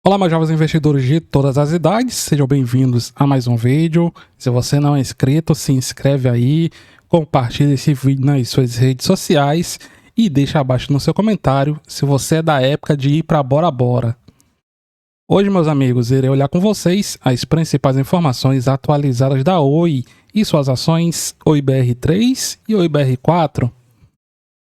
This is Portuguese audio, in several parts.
Olá, meus jovens investidores de todas as idades, sejam bem-vindos a mais um vídeo. Se você não é inscrito, se inscreve aí, compartilhe esse vídeo nas suas redes sociais e deixa abaixo no seu comentário se você é da época de ir para Bora Bora. Hoje, meus amigos, irei olhar com vocês as principais informações atualizadas da Oi e suas ações Oi BR3 e Oi BR4.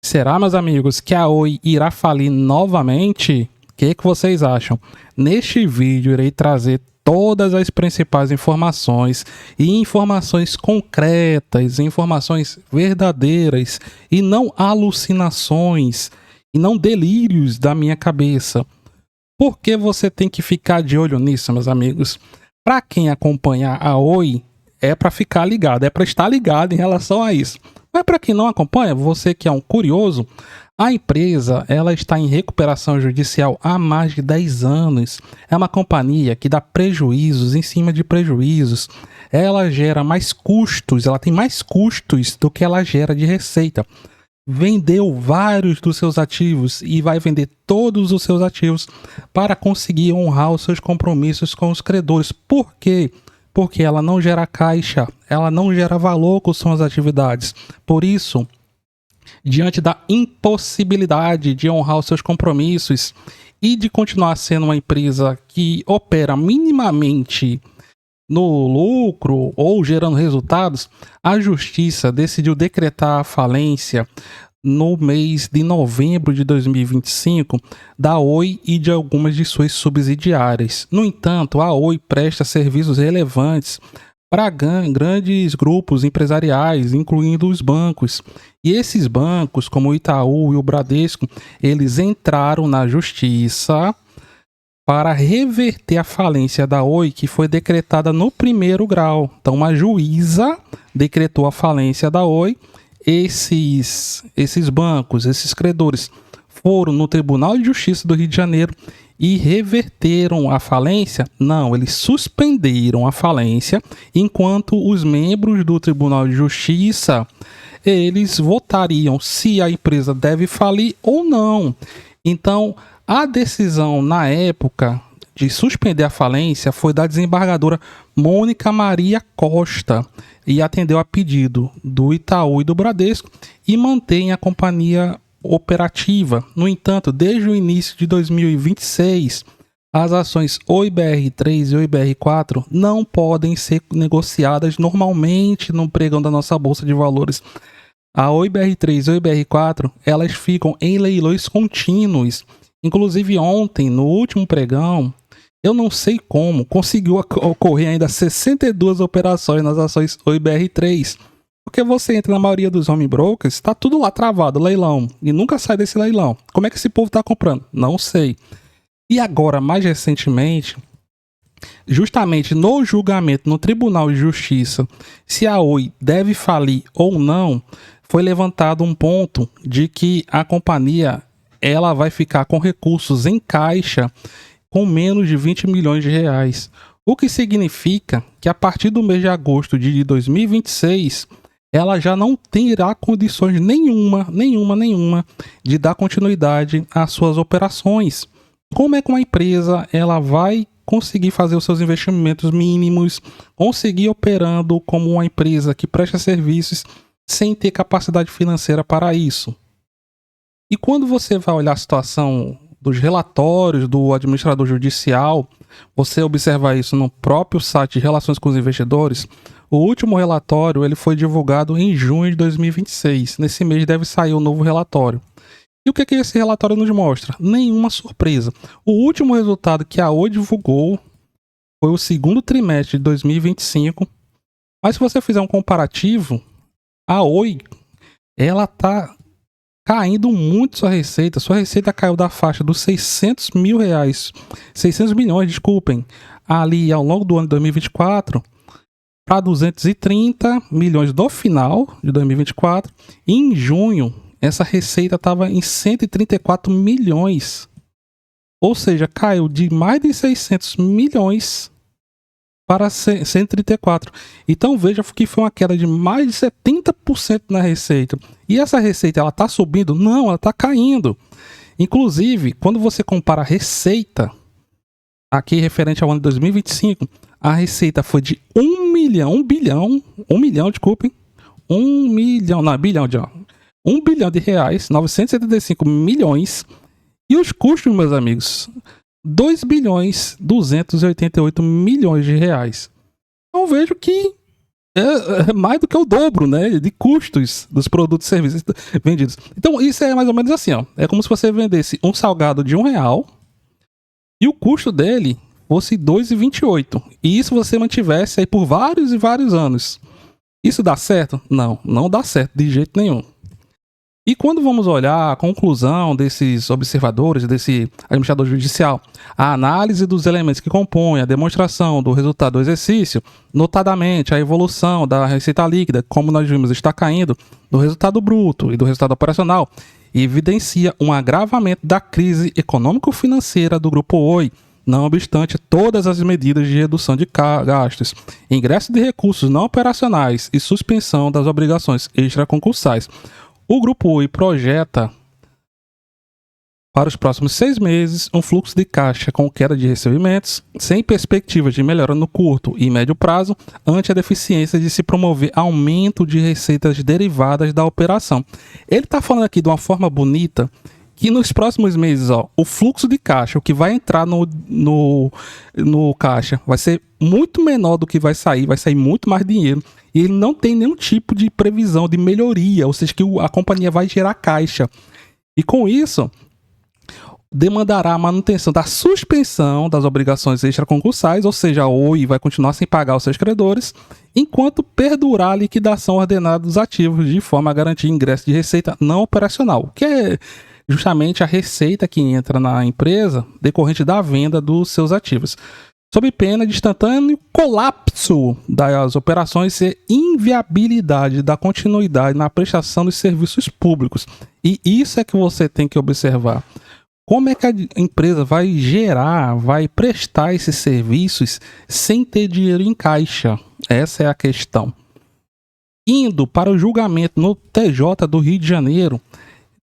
Será, meus amigos, que a Oi irá falir novamente? O que vocês acham? Neste vídeo irei trazer todas as principais informações e informações concretas, informações verdadeiras e não alucinações e não delírios da minha cabeça. Por que você tem que ficar de olho nisso, meus amigos? Para quem acompanhar a Oi, é para ficar ligado, é para estar ligado em relação a isso. Mas para quem não acompanha, você que é um curioso, a empresa ela está em recuperação judicial há mais de 10 anos. É uma companhia que dá prejuízos em cima de prejuízos. Ela gera mais custos, ela tem mais custos do que ela gera de receita. Vendeu vários dos seus ativos e vai vender todos os seus ativos para conseguir honrar os seus compromissos com os credores. Por quê? Porque ela não gera caixa, ela não gera valor com suas atividades. Por isso, diante da impossibilidade de honrar os seus compromissos e de continuar sendo uma empresa que opera minimamente no lucro ou gerando resultados, a Justiça decidiu decretar a falência no mês de novembro de 2025 da Oi e de algumas de suas subsidiárias. No entanto, a Oi presta serviços relevantes para grandes grupos empresariais, incluindo os bancos. E esses bancos, como o Itaú e o Bradesco, eles entraram na justiça para reverter a falência da Oi, que foi decretada no primeiro grau. Então, uma juíza decretou a falência da Oi. Esses bancos, esses credores, foram no Tribunal de Justiça do Rio de Janeiro e reverteram a falência? Não, eles suspenderam a falência, enquanto os membros do Tribunal de Justiça, eles votariam se a empresa deve falir ou não. Então, a decisão na época de suspender a falência foi da desembargadora Mônica Maria Costa e atendeu a pedido do Itaú e do Bradesco e mantém a companhia operativa. No entanto, desde o início de 2026, as ações Oi BR3 e Oi BR4 não podem ser negociadas normalmente no pregão da nossa Bolsa de Valores. A Oi BR3 e Oi BR4, elas ficam em leilões contínuos. Inclusive ontem, no último pregão, eu não sei como, conseguiu ocorrer ainda 62 operações nas ações Oi BR3. Porque você entra na maioria dos home brokers, está tudo lá travado, leilão, e nunca sai desse leilão. Como é que esse povo está comprando? Não sei. E agora, mais recentemente, justamente no julgamento no Tribunal de Justiça, se a Oi deve falir ou não, foi levantado um ponto de que a companhia ela vai ficar com recursos em caixa com menos de 20 milhões de reais. O que significa que a partir do mês de agosto de 2026, ela já não terá condições nenhuma de dar continuidade às suas operações. Como é que uma empresa ela vai conseguir fazer os seus investimentos mínimos, conseguir operando como uma empresa que presta serviços sem ter capacidade financeira para isso? E quando você vai olhar a situação dos relatórios do administrador judicial, você observa isso no próprio site de Relações com os Investidores. O último relatório ele foi divulgado em junho de 2026. Nesse mês deve sair o novo relatório. E o que esse relatório nos mostra? Nenhuma surpresa. O último resultado que a Oi divulgou foi o segundo trimestre de 2025. Mas se você fizer um comparativo, a Oi ela está caindo muito sua receita. Sua receita caiu da faixa dos 600 milhões, desculpem, ali ao longo do ano de 2024 para 230 milhões no final de 2024. E em junho, essa receita estava em 134 milhões. Ou seja, caiu de mais de 600 milhões para 134. Então veja que foi uma queda de mais de 70% na receita. E essa receita ela está subindo? Não, ela está caindo. Inclusive, quando você compara a receita aqui referente ao ano de 2025, a receita foi de 1 bilhão, desculpem, 1 milhão, não, bilhão de 1 bilhão de reais, 975 milhões, e os custos, meus amigos, 2 bilhões 288 milhões de reais. Então vejo que é mais do que o dobro, né, de custos dos produtos e serviços vendidos. Então isso é mais ou menos assim, ó. É como se você vendesse um salgado de R$1 e o custo dele fosse 2,28. E isso você mantivesse aí por vários e vários anos. Isso dá certo? Não, não dá certo de jeito nenhum. E quando vamos olhar a conclusão desses observadores, desse administrador judicial, a análise dos elementos que compõem a demonstração do resultado do exercício, notadamente a evolução da receita líquida, como nós vimos, está caindo, do resultado bruto e do resultado operacional, evidencia um agravamento da crise econômico-financeira do Grupo Oi, não obstante todas as medidas de redução de gastos, ingresso de recursos não operacionais e suspensão das obrigações extraconcursais. O Grupo Oi projeta para os próximos 6 meses um fluxo de caixa com queda de recebimentos, sem perspectivas de melhora no curto e médio prazo, ante a deficiência de se promover aumento de receitas derivadas da operação. Ele está falando aqui de uma forma bonita que nos próximos meses, ó, o fluxo de caixa, o que vai entrar no caixa, vai ser muito menor do que vai sair muito mais dinheiro. E ele não tem nenhum tipo de previsão de melhoria, ou seja, que a companhia vai gerar caixa. E com isso, demandará a manutenção da suspensão das obrigações extraconcursais, ou seja, a Oi vai continuar sem pagar os seus credores, enquanto perdurar a liquidação ordenada dos ativos, de forma a garantir ingresso de receita não operacional, que é justamente a receita que entra na empresa decorrente da venda dos seus ativos, sob pena de instantâneo colapso das operações e inviabilidade da continuidade na prestação dos serviços públicos. E isso é que você tem que observar. Como é que a empresa vai vai prestar esses serviços sem ter dinheiro em caixa? Essa é a questão. Indo para o julgamento no TJ do Rio de Janeiro,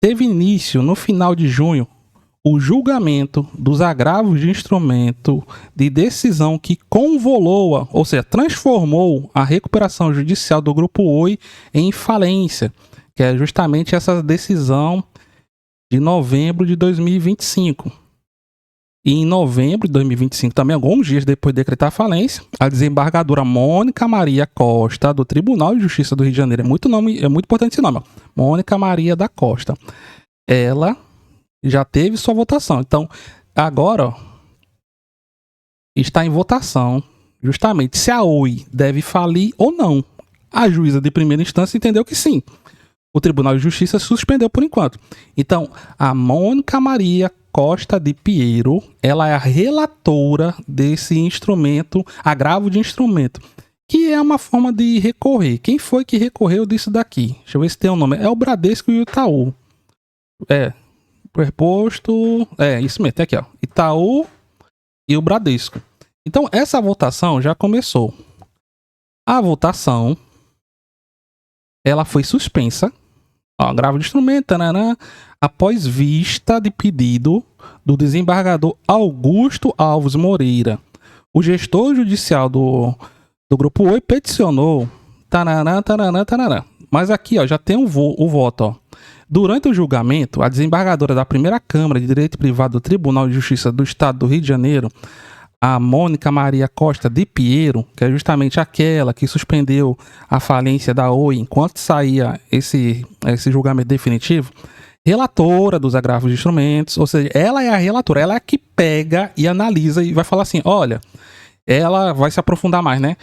teve início no final de junho o julgamento dos agravos de instrumento de decisão que convolou, ou seja, transformou a recuperação judicial do Grupo Oi em falência, que é justamente essa decisão de novembro de 2025. E em novembro de 2025, também alguns dias depois de decretar a falência, a desembargadora Mônica Maria Costa, do Tribunal de Justiça do Rio de Janeiro, é muito importante esse nome, ó. Mônica Maria da Costa, ela já teve sua votação. Então, agora, ó, está em votação justamente se a Oi deve falir ou não. A juíza de primeira instância entendeu que sim. O Tribunal de Justiça suspendeu por enquanto. Então, a Mônica Maria Costa de Piero, ela é a relatora desse instrumento, agravo de instrumento, que é uma forma de recorrer. Quem foi que recorreu disso daqui? Deixa eu ver se tem um nome. É o Bradesco e o Itaú. Preposto. Isso mesmo, tem aqui, ó. Itaú e o Bradesco. Então, essa votação já começou. A votação, ela foi suspensa. Ó, agravo de instrumento, tanana, após vista de pedido do desembargador Augusto Alves Moreira. O gestor judicial do Grupo Oi peticionou. Tanana. Mas aqui, ó, já tem o voto, ó. Durante o julgamento, a desembargadora da Primeira Câmara de Direito Privado do Tribunal de Justiça do Estado do Rio de Janeiro, a Mônica Maria Costa de Piero, que é justamente aquela que suspendeu a falência da Oi enquanto saía esse julgamento definitivo, relatora dos agravos de instrumentos, ou seja, ela é a relatora, ela é a que pega e analisa e vai falar assim, olha, ela vai se aprofundar mais, né?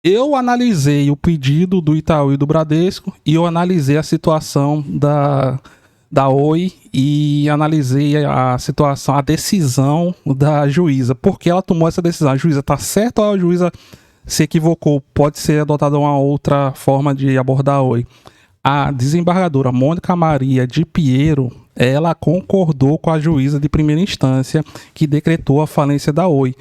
Eu analisei o pedido do Itaú e do Bradesco e eu analisei a situação da Oi e analisei a situação, a decisão da juíza. Por que ela tomou essa decisão? A juíza está certa ou a juíza se equivocou? Pode ser adotada uma outra forma de abordar a Oi. A desembargadora Mônica Maria de Piero, ela concordou com a juíza de primeira instância que decretou a falência da Oi.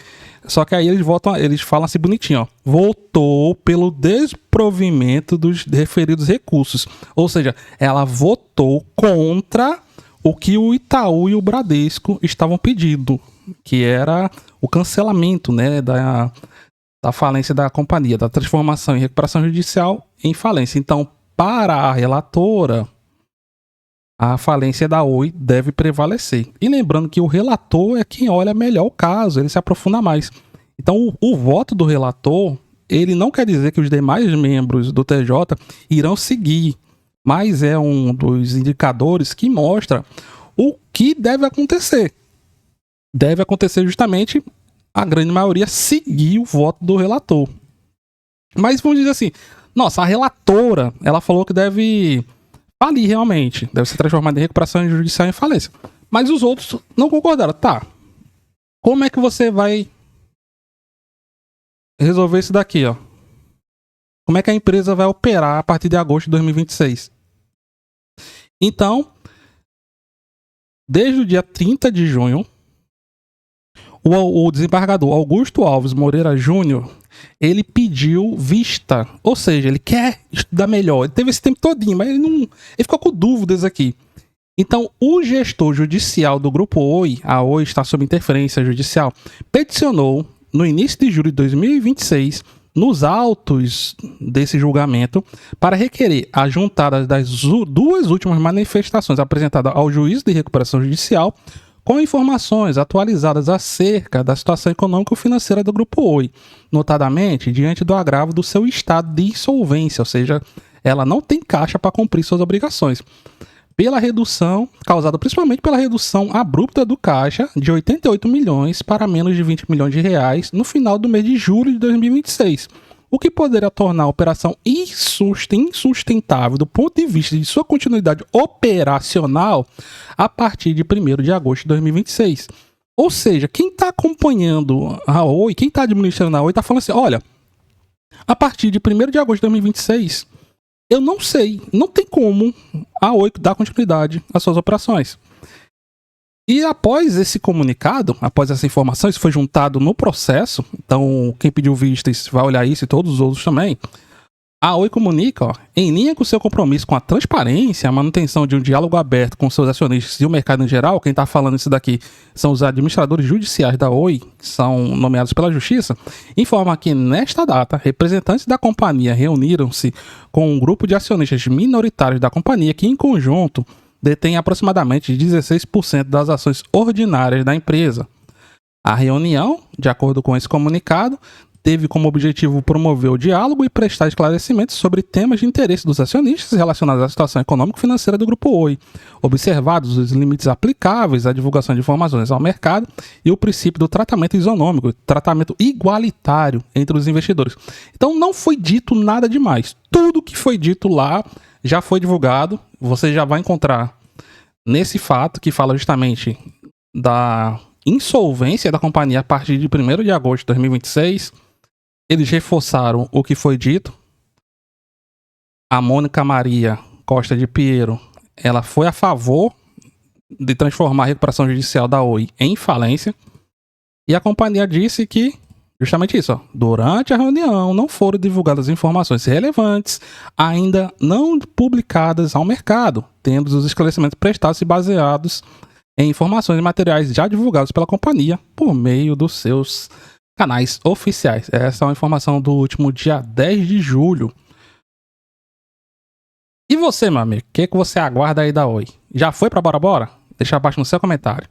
Só que aí eles falam assim bonitinho, ó. Votou pelo desprovimento dos referidos recursos. Ou seja, ela votou contra o que o Itaú e o Bradesco estavam pedindo. que era o cancelamento, né, da falência da companhia, da transformação em recuperação judicial em falência. Então, para a relatora, a falência da Oi deve prevalecer. E lembrando que o relator é quem olha melhor o caso, ele se aprofunda mais. Então, o voto do relator, ele não quer dizer que os demais membros do TJ irão seguir, mas é um dos indicadores que mostra o que deve acontecer. Deve acontecer justamente a grande maioria seguir o voto do relator. Mas vamos dizer assim, nossa, a relatora, ela falou que deve falir realmente, deve ser transformada em recuperação judicial em falência. Mas os outros não concordaram. Tá, como é que você vai resolver isso daqui, ó? Como é que a empresa vai operar a partir de agosto de 2026? Então, desde o dia 30 de junho, o desembargador Augusto Alves Moreira Júnior, ele pediu vista, ou seja, ele quer estudar melhor. Ele teve esse tempo todinho, mas ele ficou com dúvidas aqui. Então, o gestor judicial do Grupo Oi, a Oi está sob interferência judicial, peticionou no início de julho de 2026, nos autos desse julgamento, para requerer a juntada das duas últimas manifestações apresentadas ao juiz de recuperação judicial com informações atualizadas acerca da situação econômico-financeira do Grupo Oi, notadamente diante do agravo do seu estado de insolvência, ou seja, ela não tem caixa para cumprir suas obrigações, pela redução, causada principalmente pela redução abrupta do caixa de 88 milhões para menos de 20 milhões de reais no final do mês de julho de 2026, o que poderia tornar a operação insustentável do ponto de vista de sua continuidade operacional a partir de 1º de agosto de 2026. Ou seja, quem está acompanhando a Oi, quem está administrando a Oi, está falando assim, olha, a partir de 1º de agosto de 2026, eu não sei, não tem como a Oi dar continuidade às suas operações. E após esse comunicado, após essa informação, isso foi juntado no processo, então quem pediu vistas vai olhar isso e todos os outros também. A Oi comunica, ó, em linha com seu compromisso com a transparência, a manutenção de um diálogo aberto com seus acionistas e o mercado em geral, quem está falando isso daqui são os administradores judiciais da Oi, que são nomeados pela Justiça, informa que nesta data, representantes da companhia reuniram-se com um grupo de acionistas minoritários da companhia que, em conjunto, detém aproximadamente 16% das ações ordinárias da empresa. A reunião, de acordo com esse comunicado, teve como objetivo promover o diálogo e prestar esclarecimentos sobre temas de interesse dos acionistas relacionados à situação econômico-financeira do Grupo Oi, observados os limites aplicáveis à divulgação de informações ao mercado e o princípio do tratamento isonômico, tratamento igualitário entre os investidores. Então não foi dito nada demais. Tudo que foi dito lá já foi divulgado. Você já vai encontrar nesse fato que fala justamente da insolvência da companhia a partir de 1º de agosto de 2026. Eles reforçaram o que foi dito. A Mônica Maria Costa de Piero, ela foi a favor de transformar a recuperação judicial da Oi em falência. E a companhia disse que, justamente isso, ó, durante a reunião não foram divulgadas informações relevantes, ainda não publicadas ao mercado, tendo os esclarecimentos prestados e baseados em informações e materiais já divulgados pela companhia por meio dos seus canais oficiais. Essa é uma informação do último dia 10 de julho. E você, meu amigo, o que você aguarda aí da Oi? Já foi pra Bora Bora? Deixa abaixo no seu comentário.